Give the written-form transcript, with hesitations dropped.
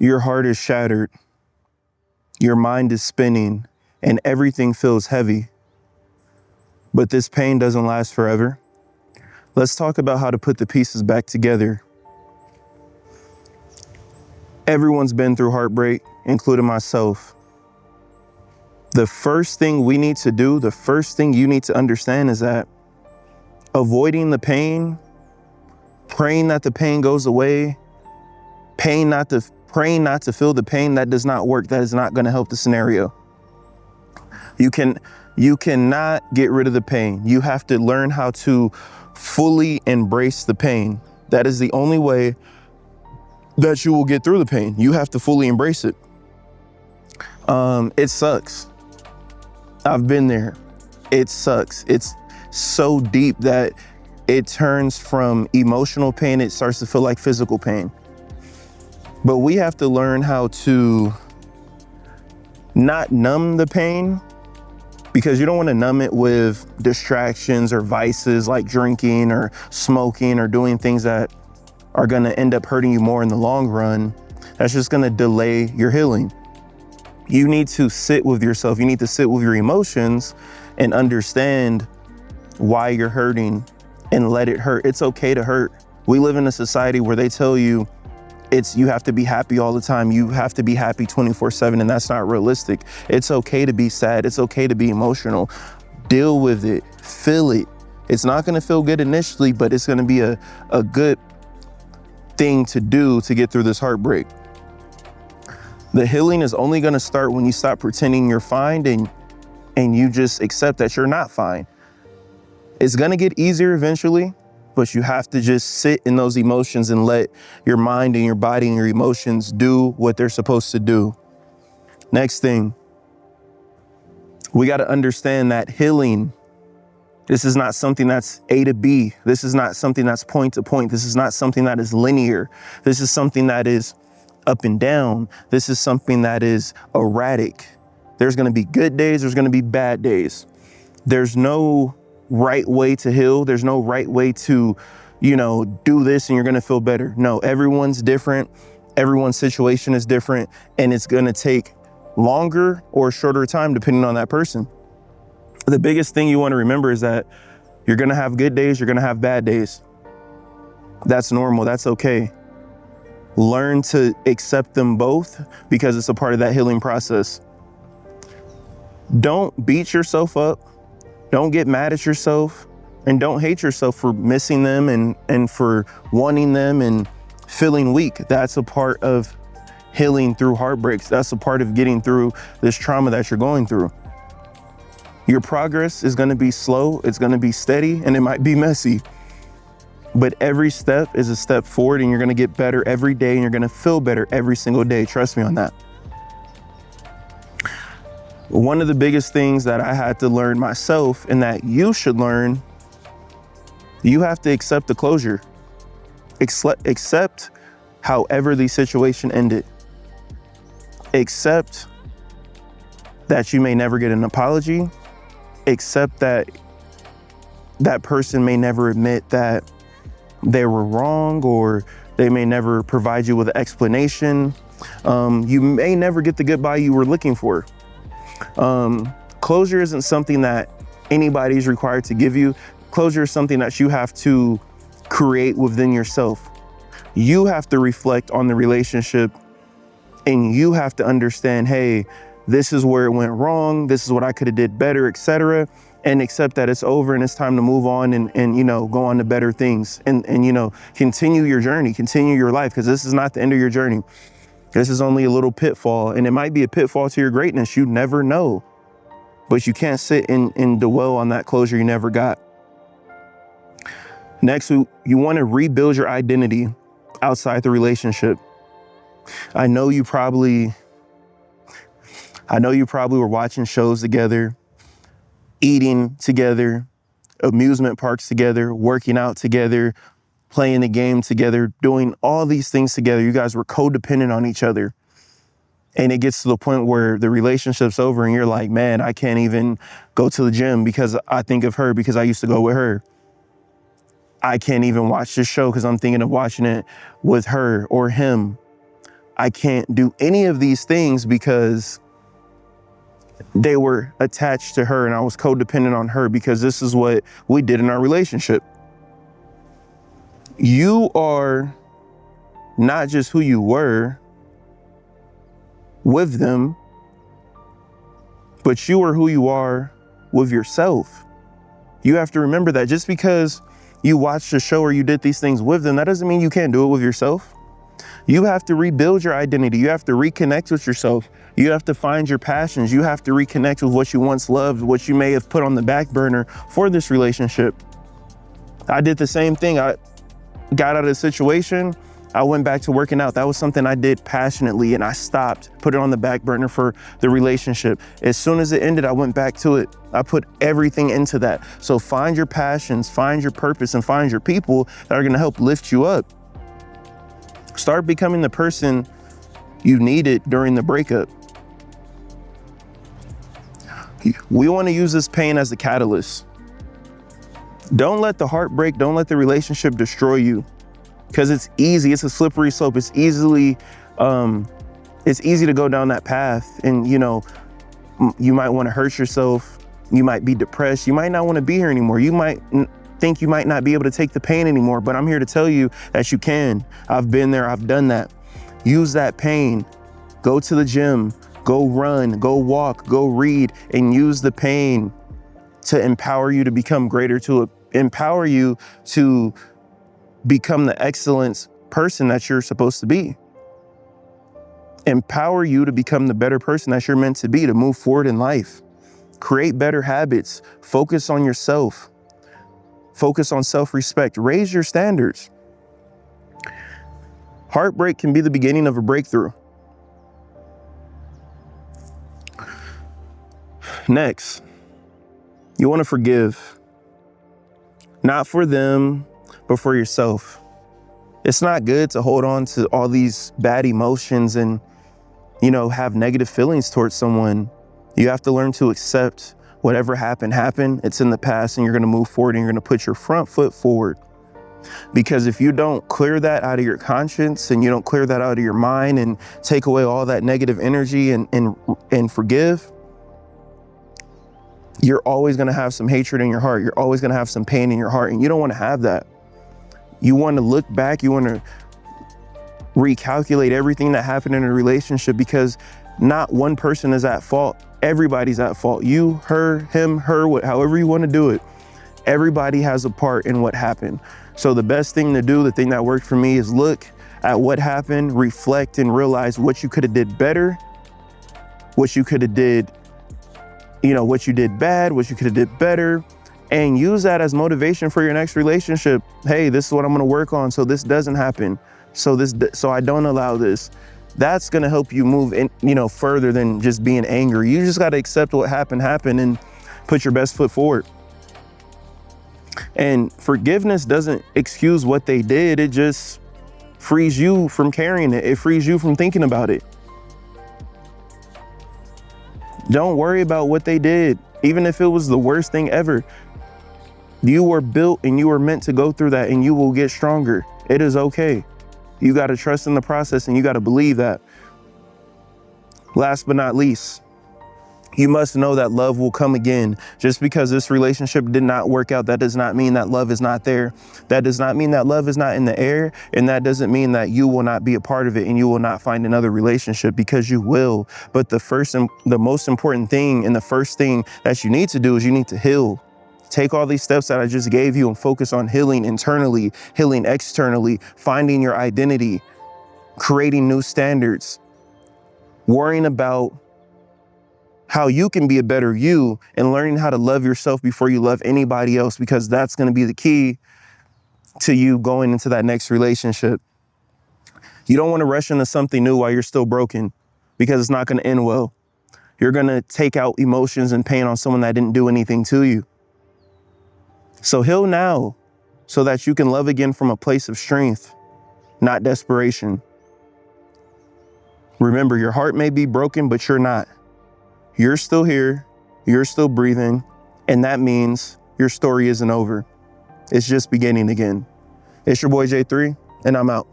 Your heart is shattered. Your mind is spinning and everything feels heavy. But this pain doesn't last forever. Let's talk about how to put the pieces back together. Everyone's been through heartbreak, including myself. The first thing we need to do, the first thing you need to understand is that avoiding the pain, praying that the pain goes away, praying not to feel the pain, that does not work. That is not going to help the scenario. You cannot get rid of the pain. You have to learn how to fully embrace the pain. That is the only way that you will get through the pain. You have to fully embrace it. It sucks. I've been there. It sucks. It's so deep that it turns from emotional pain, it starts to feel like physical pain. But we have to learn how to not numb the pain, because you don't want to numb it with distractions or vices like drinking or smoking or doing things that are going to end up hurting you more in the long run. That's just going to delay your healing. You need to sit with yourself. You need to sit with your emotions and understand why you're hurting and let it hurt. It's okay to hurt. We live in a society where they tell you you have to be happy all the time. You have to be happy 24/7, and that's not realistic. It's okay to be sad. It's okay to be emotional. Deal with it, feel it. It's not gonna feel good initially, but it's gonna be a good thing to do to get through this heartbreak. The healing is only gonna start when you stop pretending you're fine and you just accept that you're not fine. It's gonna get easier eventually, but you have to just sit in those emotions and let your mind and your body and your emotions do what they're supposed to do. Next thing, we got to understand that healing, this is not something that's A to B. This is not something that's point to point. This is not something that is linear. This is something that is up and down. This is something that is erratic. There's going to be good days. There's going to be bad days. There's no right way to heal. There's no right way to, do this and you're going to feel better. No, everyone's different. Everyone's situation is different, and it's going to take longer or shorter time depending on that person. The biggest thing you want to remember is that you're going to have good days. You're going to have bad days. That's normal. That's okay. Learn to accept them both because it's a part of that healing process. Don't beat yourself up. Don't get mad at yourself, and don't hate yourself for missing them and for wanting them and feeling weak. That's a part of healing through heartbreaks. That's a part of getting through this trauma that you're going through. Your progress is going to be slow. It's going to be steady, and it might be messy. But every step is a step forward, and you're going to get better every day, and you're going to feel better every single day. Trust me on that. One of the biggest things that I had to learn myself, and that you should learn, you have to accept the closure. Accept however the situation ended. Accept that you may never get an apology. Accept that that person may never admit that they were wrong, or they may never provide you with an explanation. You may never get the goodbye you were looking for. Closure isn't something that anybody's required to give you. Closure is something that you have to create within yourself. You have to reflect on the relationship, and you have to understand, hey, this is where it went wrong. This is what I could have did better, etc. And accept that it's over and it's time to move on and go on to better things and continue your journey, continue your life, because this is not the end of your journey. This is only a little pitfall, and it might be a pitfall to your greatness. You never know, but you can't sit and dwell on that closure you never got. Next, you want to rebuild your identity outside the relationship. I know you probably were watching shows together, eating together, amusement parks together, working out together, playing the game together, doing all these things together. You guys were codependent on each other. And it gets to the point where the relationship's over and you're like, man, I can't even go to the gym because I think of her because I used to go with her. I can't even watch this show because I'm thinking of watching it with her or him. I can't do any of these things because they were attached to her and I was codependent on her because this is what we did in our relationship. You are not just who you were with them, but you are who you are with yourself. You have to remember that just because you watched a show or you did these things with them, that doesn't mean you can't do it with yourself. You have to rebuild your identity. You have to reconnect with yourself. You have to find your passions. You have to reconnect with what you once loved, what you may have put on the back burner for this relationship. I did the same thing. I got out of the situation. I went back to working out. That was something I did passionately and I stopped, put it on the back burner for the relationship. As soon as it ended, I went back to it. I put everything into that. So find your passions, find your purpose, and find your people that are gonna help lift you up. Start becoming the person you needed during the breakup. We wanna use this pain as the catalyst. Don't let the heartbreak, don't let the relationship destroy you. Because it's easy, it's a slippery slope. It's easy to go down that path. And you might want to hurt yourself. You might be depressed. You might not want to be here anymore. You might think you might not be able to take the pain anymore, but I'm here to tell you that you can. I've been there, I've done that. Use that pain. Go to the gym, go run, go walk, go read, and use the pain to empower you to become greater, to empower you to become the excellence person that you're supposed to be. Empower you to become the better person that you're meant to be, to move forward in life. Create better habits. Focus on yourself. Focus on self-respect. Raise your standards. Heartbreak can be the beginning of a breakthrough. Next, you want to forgive. Not for them, but for yourself. It's not good to hold on to all these bad emotions and, have negative feelings towards someone. You have to learn to accept whatever happened. It's in the past and you're going to move forward and you're going to put your front foot forward. Because if you don't clear that out of your conscience and you don't clear that out of your mind and take away all that negative energy and forgive, you're always going to have some hatred in your heart. You're always going to have some pain in your heart, and you don't want to have that. You want to look back, you want to recalculate everything that happened in a relationship, because not one person is at fault. Everybody's at fault. You, her, him, her, however you want to do it. Everybody has a part in what happened. So the best thing to do, the thing that worked for me, is look at what happened, reflect, and realize what you could have did better, what you could have did, what you did bad, what you could have did better, and use that as motivation for your next relationship. Hey, this is what I'm going to work on so this doesn't happen. So I don't allow this. That's going to help you move in, further than just being angry. You just got to accept what happened and put your best foot forward. And forgiveness doesn't excuse what they did. It just frees you from carrying it. It frees you from thinking about it. Don't worry about what they did, even if it was the worst thing ever. You were built and you were meant to go through that, and you will get stronger. It is okay. You got to trust in the process and you got to believe that. Last but not least, you must know that love will come again. Just because this relationship did not work out, that does not mean that love is not there. That does not mean that love is not in the air. And that doesn't mean that you will not be a part of it and you will not find another relationship, because you will. But the first and the most important thing, and the first thing that you need to do, is you need to heal. Take all these steps that I just gave you and focus on healing internally, healing externally, finding your identity, creating new standards, worrying about how you can be a better you, and learning how to love yourself before you love anybody else, because that's going to be the key to you going into that next relationship. You don't want to rush into something new while you're still broken, because it's not going to end well. You're going to take out emotions and pain on someone that didn't do anything to you. So heal now so that you can love again from a place of strength, not desperation. Remember, your heart may be broken, but you're not. You're still here, you're still breathing, and that means your story isn't over. It's just beginning again. It's your boy J3, and I'm out.